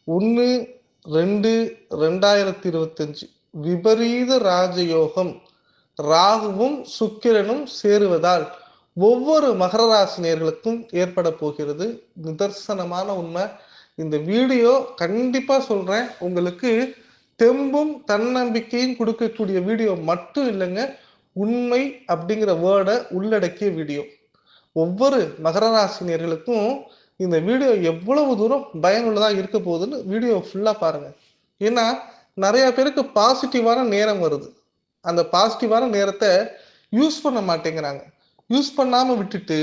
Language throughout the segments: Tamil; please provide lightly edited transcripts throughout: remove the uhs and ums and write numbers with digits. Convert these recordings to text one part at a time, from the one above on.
1, 2, 2025 விபரீத ராஜயோகம் ராகுவும் சுக்கிரனும் சேருவதால் ஒவ்வொரு மகர ராசினியர்களுக்கும் ஏற்பட போகிறது. நிதர்சனமான உண்மை. இந்த வீடியோ கண்டிப்பா சொல்றேன், உங்களுக்கு தெம்பும் தன்னம்பிக்கையும் கொடுக்கக்கூடிய வீடியோ மட்டும் இல்லைங்க, உண்மை அப்படிங்கிற வேர்டை உள்ளடக்கிய வீடியோ. ஒவ்வொரு மகர ராசினியர்களுக்கும் இந்த வீடியோ எவ்வளவு தூரம் பயனுள்ளதா இருக்க போகுதுன்னு வீடியோ ஃபுல்லா பாருங்க. ஏன்னா நிறைய பேருக்கு பாசிட்டிவான நேரம் வருது, அந்த பாசிட்டிவான நேரத்தை யூஸ் பண்ண மாட்டேங்கிறாங்க. யூஸ் பண்ணாம விட்டுட்டு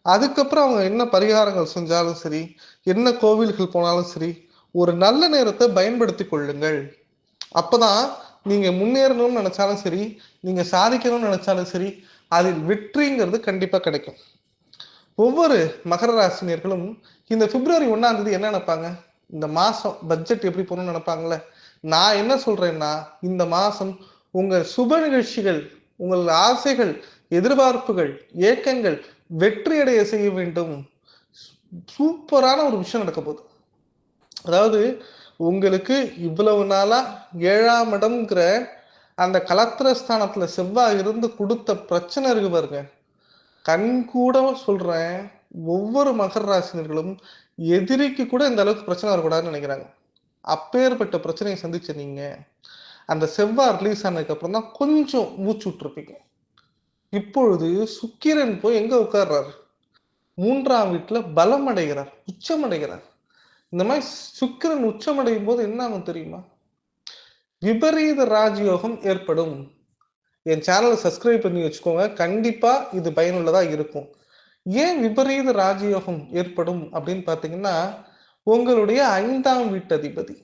அதுக்கப்புறம் அவங்க என்ன பரிகாரங்கள் செஞ்சாலும் சரி, என்ன கோவில்கள் போனாலும் சரி, ஒரு நல்ல நேரத்தை பயன்படுத்தி கொள்ளுங்கள். அப்பதான் நீங்க முன்னேறணும்னு நினைச்சாலும் சரி, நீங்க சாதிக்கணும்னு நினைச்சாலும் சரி, அதில் வெற்றிங்கிறது கண்டிப்பா கிடைக்கும். ஒவ்வொரு மகர ராசினியர்களும் இந்த பிப்ரவரி 1ஆம் தேதி என்ன நினைப்பாங்க, இந்த மாசம் பட்ஜெட் எப்படி போகணும்னு நினைப்பாங்கல்ல. நான் என்ன சொல்றேன்னா, இந்த மாசம் உங்க சுப நிகழ்ச்சிகள், உங்கள் ஆசைகள், எதிர்பார்ப்புகள், ஏக்கங்கள் வெற்றி அடைய செய்ய வேண்டும். சூப்பரான ஒரு விஷயம் நடக்க போகுது. அதாவது உங்களுக்கு இவ்வளவு நாளா 7ஆம் இடம்ங்கிற அந்த கலத்திரஸ்தானத்துல செவ்வாய் இருந்து கொடுத்த பிரச்சனை இருக்கு பாருங்க. கண்கூட சொல்றேன், ஒவ்வொரு மகர ராசினர்களும் எதிரிக்கு கூட இந்த அளவுக்கு பிரச்சனை வரக்கூடாதுன்னு நினைக்கிறாங்க. அப்பேற்பட்ட பிரச்சனையை சந்திச்ச நீங்க அந்த செவ்வாய் ரிலீஸ் ஆனதுக்கு அப்புறம் தான் கொஞ்சம் மூச்சு விட்டுருப்பீங்க. இப்பொழுது சுக்கிரன் போய் எங்க உட்கார்றாரு, 3ஆம் வீட்டுல பலம் அடைகிறார், உச்சம் அடைகிறார். இந்த மாதிரி சுக்கிரன் உச்சம் அடையும் போது என்ன ஆகும் தெரியுமா, விபரீத ராஜயோகம் ஏற்படும். என் சேனலை சப்ஸ்கிரைப் பண்ணி வச்சுக்கோங்க, கண்டிப்பா இது பயனுள்ளதா இருக்கும். ஏன் விபரீத ராஜயோகம் ஏற்படும் அப்படின்னு பாத்தீங்கன்னா, உங்களுடைய 5ஆம் வீட்டு அதிபதி,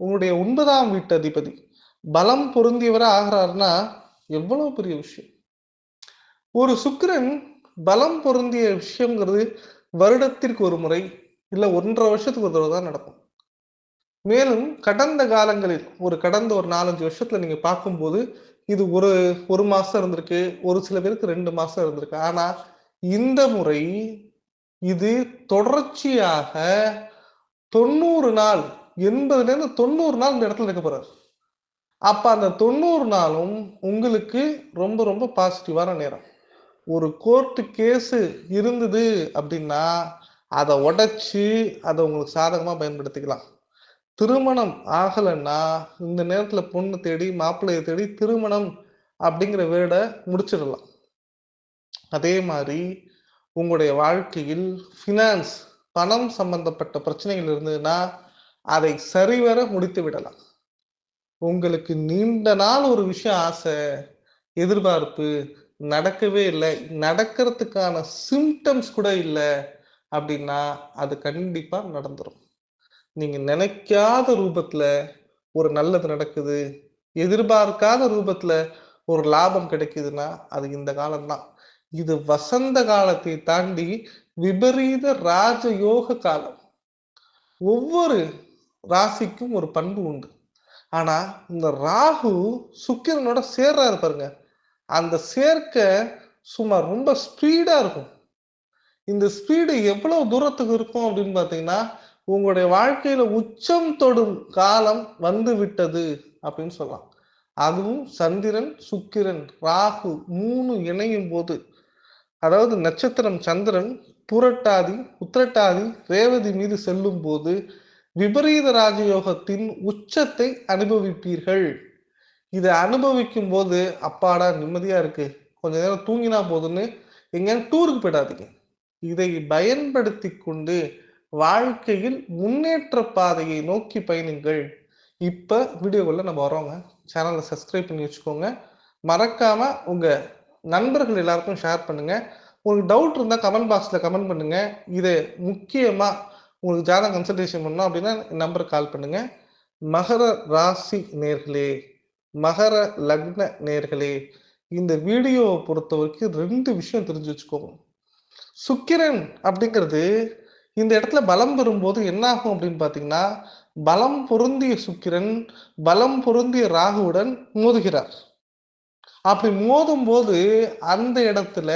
உங்களுடைய 9ஆம் வீட்டு அதிபதி பலம் பொருந்தியவரா ஆகிறாருன்னா எவ்வளவு பெரிய விஷயம். ஒரு சுக்கிரன் பலம் பொருந்திய விஷயங்கிறது வருடத்திற்கு ஒரு முறை இல்ல 1.5 வருஷத்துக்கு ஒரு தடவை தான் நடக்கும். மேலும் கடந்த காலங்களில் கடந்த ஒரு 4-5 வருஷத்துல நீங்க பார்க்கும்போது இது ஒரு மாசம் இருந்திருக்கு, ஒரு சில பேருக்கு 2 மாசம் இருந்திருக்கு. ஆனா இந்த முறை இது தொடர்ச்சியாக 90 நாள், 80ல இருந்து 90 நாள் இந்த இடத்துல இருக்க போறாரு. அப்ப அந்த 90 நாளும் உங்களுக்கு ரொம்ப ரொம்ப பாசிட்டிவான நேரம். ஒரு கோர்ட் கேஸ் இருந்தது அப்படின்னா அதை உடைச்சு அதை உங்களுக்கு சாதகமா பயன்படுத்திக்கலாம். திருமணம் ஆகலைன்னா இந்த நேரத்துல பொண்ணு தேடி மாப்பிள்ளையை தேடி திருமணம் அப்படிங்கிற வேர்டை முடிச்சிடலாம். அதே மாதிரி உங்களுடைய வாழ்க்கையில் ஃபினான்ஸ், பணம் சம்பந்தப்பட்ட பிரச்சனைகள் இருந்ததுன்னா அதை சரிவர முடித்து விடலாம். உங்களுக்கு நீண்ட நாள் ஒரு விஷயம் ஆசை, எதிர்பார்ப்பு நடக்கவே இல்லை, நடக்கிறதுக்கான சிம்டம்ஸ் கூட இல்லை அப்படின்னா அது கண்டிப்பா நடந்துரும். நீங்க நினைக்காத ரூபத்துல ஒரு நல்லது நடக்குது, எதிர்பார்க்காத ரூபத்துல ஒரு லாபம் கிடைக்குதுன்னா அது இந்த காலம்தான். இது வசந்த காலத்தை தாண்டி விபரீத ராஜயோக காலம். ஒவ்வொரு ராசிக்கும் ஒரு பண்பு உண்டு. ஆனா இந்த ராகு சுக்கிரனோட சேர்றாரு பாருங்க, அந்த சேர்க்க சும்மா ரொம்ப ஸ்பீடா இருக்கும். இந்த ஸ்பீடு எவ்வளவு தூரத்துக்கு இருக்கும் அப்படின்னு பாத்தீங்கன்னா, உங்களுடைய வாழ்க்கையில உச்சம் தொடும் காலம் வந்து விட்டது அப்படின்னு சொல்லலாம். அதுவும் சந்திரன், சுக்கிரன், ராகு 3 இணையும் போது, அதாவது நட்சத்திரம் சந்திரன் புரட்டாதி, உத்திரட்டாதி, ரேவதி மீது செல்லும் போது விபரீத ராஜயோகத்தின் உச்சத்தை அனுபவிப்பீர்கள். இதை அனுபவிக்கும் போது அப்பாடா நிம்மதியா இருக்கு, கொஞ்ச நேரம் தூங்கினா போதுன்னு எங்கேயும் டூருக்கு போயிடாதீங்க. இதை பயன்படுத்தி கொண்டு வாழ்க்கையில் முன்னேற்ற பாதையை நோக்கி பயணிங்கள். இப்ப வீடியோக்குள்ள நம்ம வரோங்க. சேனலை சப்ஸ்கிரைப் பண்ணி வச்சுக்கோங்க. மறக்காம உங்க நண்பர்கள் எல்லாருக்கும் ஷேர் பண்ணுங்க. உங்களுக்கு டவுட் இருந்தா கமெண்ட் பாக்ஸ்ல கமெண்ட் பண்ணுங்க. இது முக்கியமா உங்களுக்கு ஜாதகம் கன்சல்டேஷன் பண்ணணும் அப்படின்னா நம்பர் கால் பண்ணுங்க. மகர ராசி நேர்களே, மகர லக்ன நேர்களே, இந்த வீடியோவை பொறுத்த வரைக்கும் 2 விஷயம் தெரிஞ்சு வச்சுக்கோங்க. சுக்கிரன் அப்படிங்கிறது இந்த இடத்துல பலம் பெறும்போது என்ன ஆகும் அப்படின்னு பாத்தீங்கன்னா, பலம் பொருந்திய சுக்கிரன் பலம் பொருந்திய ராகுவுடன் மோதுகிறார். அப்படி மோதும் போது அந்த இடத்துல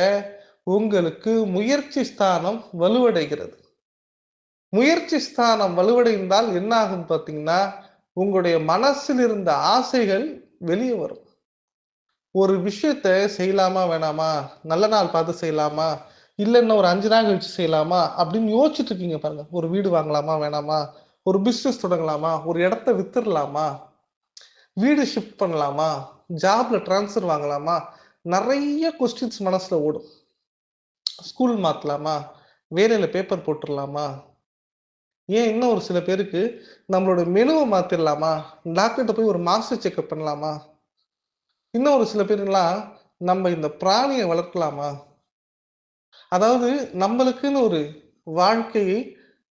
உங்களுக்கு முயற்சி ஸ்தானம் வலுவடைகிறது. முயற்சி ஸ்தானம் வலுவடைந்தால் என்ன ஆகும் பார்த்தீங்கன்னா, உங்களுடைய மனசில் இருந்த ஆசைகள் வெளிய வரும். ஒரு விஷயத்த செய்யலாமா? வேணாமா? நல்ல நாள் பார்த்து செய்யலாமா? இல்ல இன்னும் ஒரு 5 நாள் கழிச்சு செய்யலாமா? அப்படின்னு யோசிச்சுட்டு இருக்கீங்க பாருங்க. ஒரு வீடு வாங்கலாமா? வேணாமா? ஒரு பிசினஸ் தொடங்கலாமா? ஒரு இடத்த வித்துறலாமா? வீடு ஷிஃப்ட் பண்ணலாமா? ஜாப்ல ட்ரான்ஸ்ஃபர் வாங்கலாமா? நெறைய கொஸ்டின்ஸ் மனசுல ஓடும். ஸ்கூல் மாத்தலாமா? வேலையில பேப்பர் போட்டுறலாமா? ஏன் இன்னும் ஒரு சில பேருக்கு நம்மளோட மெனுவ மாத்திரலாமா? டாக்டர்ட்ட போய் ஒரு மாஸ்டர் செக்கப் பண்ணலாமா? இன்னும் ஒரு சில பேருலாம் நம்ம இந்த பிராணிய வளர்க்கலாமா? அதாவது நம்மளுக்குன்னு ஒரு வாழ்க்கையை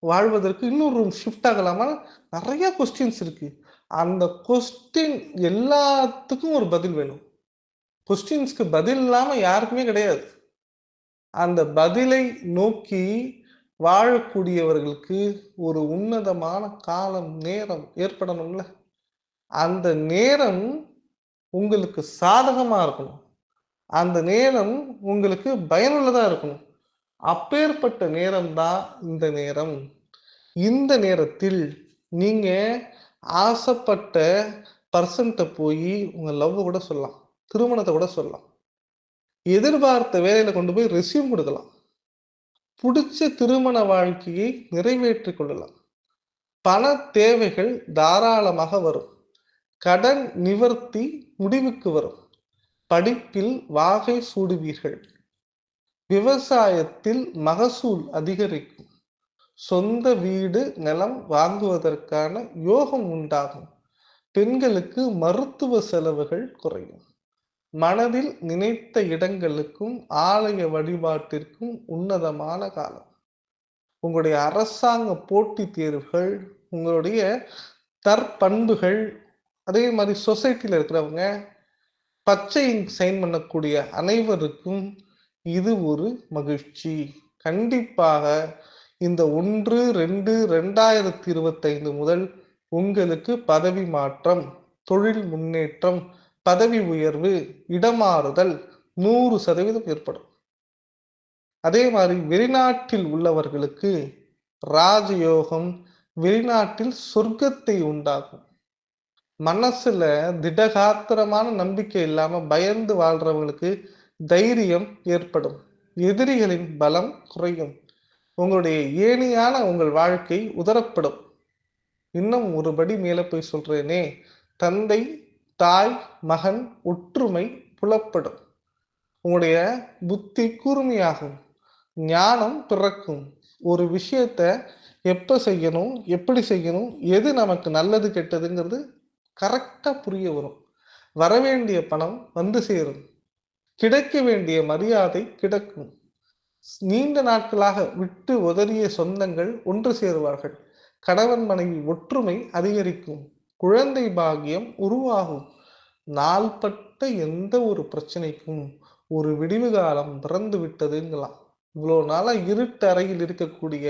வாழ்வதற்கு இன்னொரு ரூம் ஷிஃப்ட் ஆகலாமா? நெறைய கொஸ்டின்ஸ் இருக்கு. அந்த கொஸ்டின் எல்லாத்துக்கும் ஒரு பதில் வேணும். கொஸ்டின்ஸ்க்கு பதில் இல்லாம யாருக்குமே கிடையாது. அந்த பதிலை நோக்கி வாழக்கூடியவர்களுக்கு ஒரு உன்னதமான காலம், நேரம் ஏற்படணும்ல. அந்த நேரம் உங்களுக்கு சாதகமா இருக்கணும். அந்த நேரம் உங்களுக்கு பயனுள்ளதா இருக்கணும். அப்பேற்பட்ட நேரம் தான் இந்த நேரம். இந்த நேரத்தில் நீங்க ஆசைப்பட்ட பர்சன்ட்ட போயி உங்க லவ்வ கூட சொல்லலாம். திருமணத்த கூட சொல்லலாம். எதிர்பார்த்த வேலையில கொண்டு போய் ரெஸ்யூம் குடுக்கலாம். புடிச்ச திருமண வாழ்க்கையை நிறைவேற்றிக் கொள்ளலாம். பண தேவைகள் தாராளமாக வரும். கடன் நிவர்த்தி முடிவுக்கு வரும். படிப்பில் வாகை சூடுவீர்கள். விவசாயத்தில் மகசூல் அதிகரிக்கும். சொந்த வீடு, நிலம் வாங்குவதற்கான யோகம் உண்டாகும். பெண்களுக்கு மருத்துவ செலவுகள் குறையும். மனதில் நினைத்த இடங்களுக்கும் ஆலய வழிபாட்டிற்கும் உன்னதமான காலம். உங்களுடைய அரசாங்க போட்டித் தேர்வுகள், உங்களுடைய தற்பண்புகள், அதே மாரி சொசைட்டில இருக்கிறவங்க, பச்சை இங்க் சைன் பண்ணக்கூடிய அனைவருக்கும் இது ஒரு மகிழ்ச்சி. கண்டிப்பாக இந்த 1/2/2025 முதல் உங்களுக்கு பதவி மாற்றம், தொழில் முன்னேற்றம், பதவி உயர்வு, இடமாறுதல் 100% ஏற்படும். அதே மாரி வெளிநாட்டில் உள்ளவர்களுக்கு ராஜயோகம், வெளிநாட்டில் சொர்க்கத்தை உண்டாக்கும். மனசுல திடகாத்திரமான நம்பிக்கை இல்லாம பயந்து வாழ்றவங்களுக்கு தைரியம் ஏற்படும். எதிரிகளின் பலம் குறையும். உங்களுடைய ஏணியான உங்கள் வாழ்க்கை உதரப்படும். இன்னும் ஒரு படி மேல போய் சொல்றேனே, தந்தை, தாய், மகன் ஒற்றுமை புலப்படும். உங்களுடைய புத்தி கூர்மையாகும். ஞானம் பிறக்கும். ஒரு விஷயத்த எப்ப செய்யணும், எப்படி செய்யணும், எது நமக்கு நல்லது கெட்டதுங்கிறது கரெக்டா புரிய வரும். வரவேண்டிய பணம் வந்து சேரும். கிடைக்க வேண்டிய மரியாதை கிடைக்கும். நீண்ட நாட்களாக விட்டு உதறிய சொந்தங்கள் ஒன்று சேருவார்கள். கணவன் மனைவி ஒற்றுமை அதிகரிக்கும். குழந்தை பாக்கியம் உருவாகும். நாள்பட்ட எந்த ஒரு பிரச்சனைக்கும் ஒரு விடிவு காலம் பிறந்து விட்டதுங்கலாம். இவ்வளோ நாளா இருட்டு அறையில் இருக்கக்கூடிய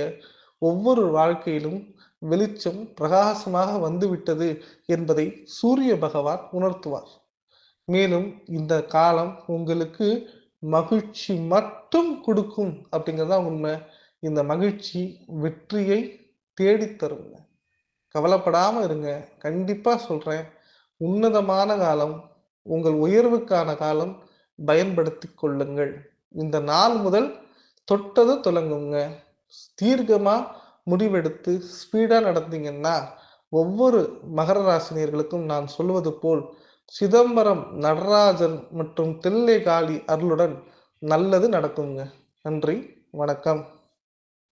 ஒவ்வொரு வாழ்க்கையிலும் வெளிச்சம் பிரகாசமாக வந்துவிட்டது என்பதை சூரிய பகவான் உணர்த்துவார். மேலும் இந்த காலம் உங்களுக்கு மகிழ்ச்சி மட்டும் கொடுக்கும் அப்படிங்கிறது தான் உண்மை. இந்த மகிழ்ச்சி வெற்றியை தேடித் தருங்க. கவலைப்படாம இருங்க. கண்டிப்பா சொல்றேன். உன்னதமான காலம், உங்கள் உயர்வுக்கான காலம் பயன்படுத்திக் கொள்ளுங்கள். இந்த நாள் முதல் தொட்டது துலங்குங்க. தீர்க்கமா முடிவெடுத்து ஸ்பீடா நடந்தீங்கன்னா, ஒவ்வொரு மகர ராசினியர்களுக்கும் நான் சொல்வது போல் சிதம்பரம் நடராஜன் மற்றும் தில்லை காளி அருளுடன் நல்லது நடக்குங்க. நன்றி, வணக்கம்.